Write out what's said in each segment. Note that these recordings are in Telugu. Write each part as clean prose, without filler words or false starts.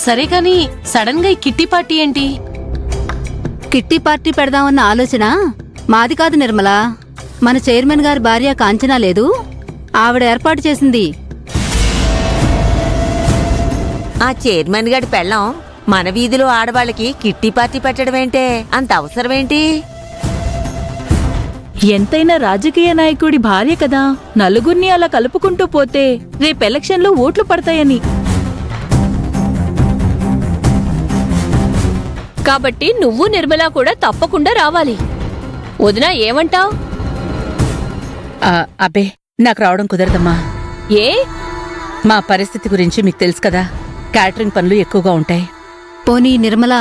సరే కాని సడన్ గా ఈ కిట్టి పార్టీ ఏంటి? కిట్టి పార్టీ పెడదామన్న ఆలోచన మాది కాదు నిర్మల. మన చైర్మన్ గారి భార్య కాంచనా లేదు, ఆవిడ ఏర్పాటు చేసింది. ఆ చైర్మన్ గారి పెళ్ళం మన వీధిలో ఆడవాళ్ళకి కిట్టి పార్టీ పెట్టడమేంటే? అంత అవసరమేంటి? ఎంతైనా రాజకీయ నాయకుడి భార్య కదా, నలుగురిని అలా కలుపుకుంటూ పోతే రేపెలక్షన్లో ఓట్లు పడతాయని. కాబట్టి నువ్వు నిర్మలా కూడా తప్పకుండా రావాలి. వదినా ఏమంటావ్? అబ్బే, నాకు రావడం కుదరదమ్మా. ఏ? మా పరిస్థితి గురించి మీకు తెలుసు కదా, క్యాటరింగ్ పనులు ఎక్కువగా ఉంటాయి. పోనీ నిర్మల,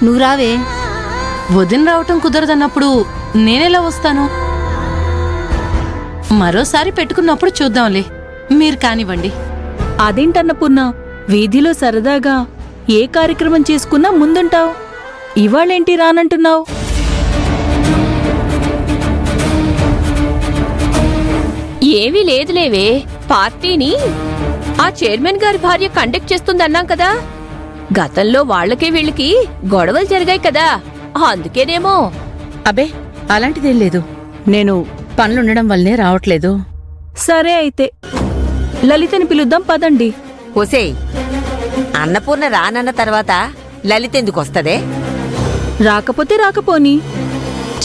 నువ్వు రావే. వదిన రావటం కుదరదన్నప్పుడు నేనెలా వస్తాను? మరోసారి పెట్టుకున్నప్పుడు చూద్దాంలే, మీరు కానివ్వండి. అదేంటన్నపూర్ణ, వీధిలో సరదాగా ఏ కార్యక్రమం చేసుకున్నా ముందుంటావు, ఇవాళేంటి రానంటున్నావు? ఏమీ లేదులేవే, పార్టీని ఆ చైర్మన్ గారి భార్య కండక్ట్ చేస్తుందన్నాం కదా. గతంలో వాళ్ళకి వీళ్ళకి గొడవలు జరిగాయి కదా, అందుకేనేమో. అబ్బే, అలాంటిదేం లేదు. నేను పనులుండడం వల్లనే రావట్లేదు. సరే అయితే లలితని పిలుద్దాం పదండి. ఒసేయ్, అన్నపూర్ణ రానన్న తర్వాత లలిత ఎందుకొస్తదే? రాకపోతే రాకపోని,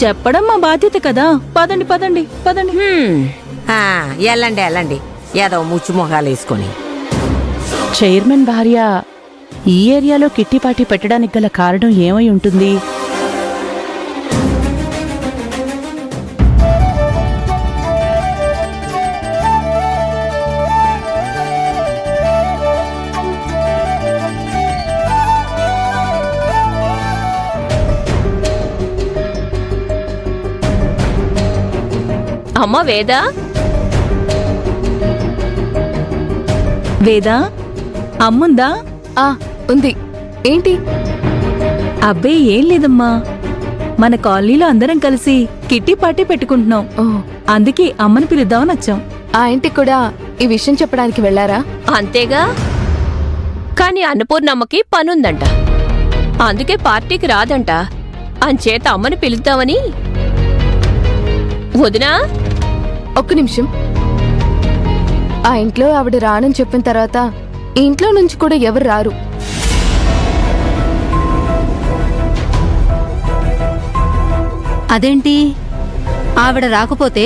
చెప్పడం మా బాధ్యత కదా. పదండి పదండి పదండి. ఎల్లండి ఎల్లండి, ఏదో ముచ్చు మొహాలేసుకొని. చైర్మన్ భార్య ఈ ఏరియాలో కిట్టి పార్టీ పెట్టడానికి గల కారణం ఏమై ఉంటుంది? అమ్మా వేదా, వేదా, అమ్ముందా? ఉంది. ఏంటి? అబ్బే ఏం లేదమ్మా, మన కాలనీలో అందరం కలిసి కిట్టి పార్టీ పెట్టుకుంటున్నాం. అందుకే అమ్మని పిలుద్దామని వచ్చాం. ఆ ఇంటికి కూడా ఈ విషయం చెప్పడానికి వెళ్లారా? అంతేగా. కాని అన్నపూర్ణమ్మకి పనుందంట, అందుకే పార్టీకి రాదంట. అంచేత అమ్మని పిలుద్దామని. వదినా, ఒక్క నిమిషం. ఆ ఇంట్లో ఆవిడ రానని చెప్పిన తర్వాత ఈ ఇంట్లో నుంచి కూడా ఎవరు రారు. అదేంటి, ఆవిడ రాకపోతే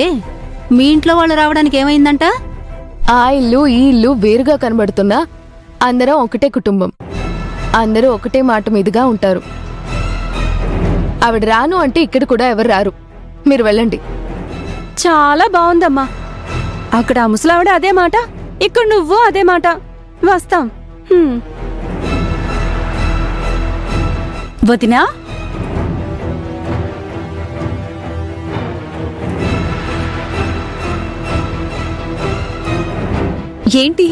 మీ ఇంట్లో వాళ్ళు రావడానికి ఏమైందంట? ఆ ఇల్లు ఈ ఇల్లు వేరుగా కనబడుతున్నా అందరం ఒకటే కుటుంబం, అందరూ ఒకటే మాట మీదుగా ఉంటారు. ఆవిడ రాను అంటే ఇక్కడ కూడా ఎవరు రారు. మీరు వెళ్ళండి. చాలా బాగుందమ్మా. అక్కడ ఆ ముసలావిడ అదే మాట, ఇక్కడ నువ్వు అదే మాట. వస్తాం. వదినా, ఏంటి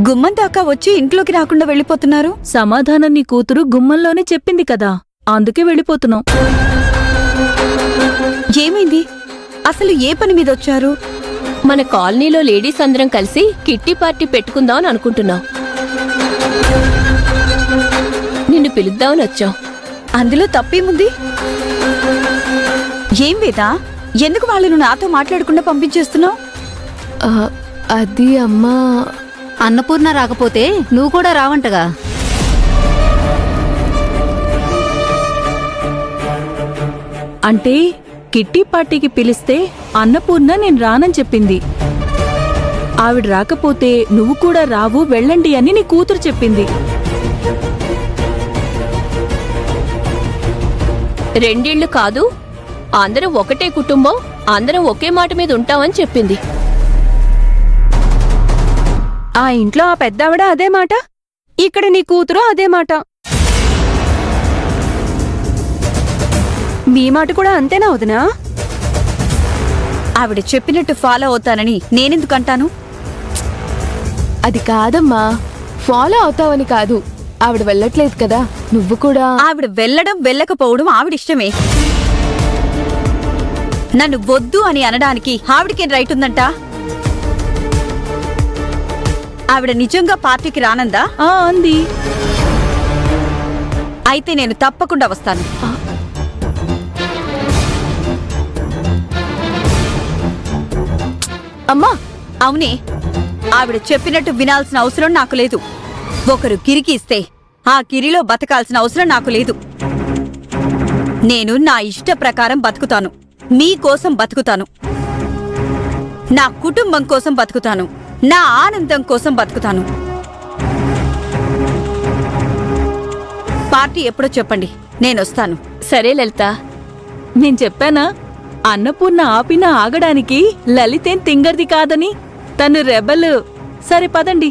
గుమ్మం దాకా వచ్చి ఇంట్లోకి రాకుండా వెళ్ళిపోతున్నారు? సమాధానం నీ కూతురు గుమ్మంలోనే చెప్పింది కదా, అందుకే వెళ్ళిపోతున్నాం. ఏమైంది? అసలు ఏ పని మీద వచ్చారు? మన కాలనీలో లేడీస్ అందరం కలిసి కిట్టి పార్టీ పెట్టుకుందామని అనుకుంటున్నాం. నిన్ను పిలుద్దామని వచ్చాం. అందులో తప్పేముంది? ఏం వేదా, ఎందుకు వాళ్ళను నాతో మాట్లాడకుండా పంపించేస్తున్నావు? అది అమ్మా, అన్నపూర్ణ రాకపోతే నువ్వు కూడా రావంటగా. అంటే కిట్టి పార్టీకి పిలిస్తే అన్నపూర్ణ నేను రానని చెప్పింది. ఆవిడ రాకపోతే నువ్వు కూడా రావు, వెళ్ళండి అని నీ కూతురు చెప్పింది. రెండిళ్లు కాదు, అందరం ఒకటే కుటుంబం, అందరం ఒకే మాట మీద ఉంటామని చెప్పింది. ఆ ఇంట్లో ఆ పెద్దావిడ అదే మాట, ఇక్కడ నీ కూతురు అదే మాట. మీ మాట కూడా అంతేనా వదినా? ఆవిడ చెప్పినట్టు ఫాలో అవుతానని నేనెందుకంటాను? అది కాదమ్మా, ఫాలో అవుతావని కాదు. ఆవిడ వెళ్ళట్లేదు కదా, నువ్వు కూడా. ఆవిడ వెళ్ళడం వెళ్ళకపోవడం ఆవిడిష్టమే. నన్ను వద్దు అని అనడానికి ఆవిడకేం రైట్ ఉందంట? ఆవిడ నిజంగా పార్టీకి రానందా? అంది. అయితే నేను తప్పకుండా వస్తాను. అమ్మా, అవునే, ఆవిడ చెప్పినట్టు వినాల్సిన అవసరం నాకు లేదు. ఒకరు కిరికి ఇస్తే ఆ కిరిలో బతకాల్సిన అవసరం నాకు లేదు. నేను నా ఇష్ట ప్రకారం బతుకుతాను. మీకోసం బతుకుతాను, నా కుటుంబం కోసం బతుకుతాను, నా ఆనందం కోసం బతుకుతాను. పార్టీ ఎప్పుడో చెప్పండి, నేనొస్తాను. సరే లలిత. నేను చెప్పానా అన్నపూర్ణ ఆపినా ఆగడానికి లలితేం తింగర్ది కాదని. తను రెబల్. సరే పదండి.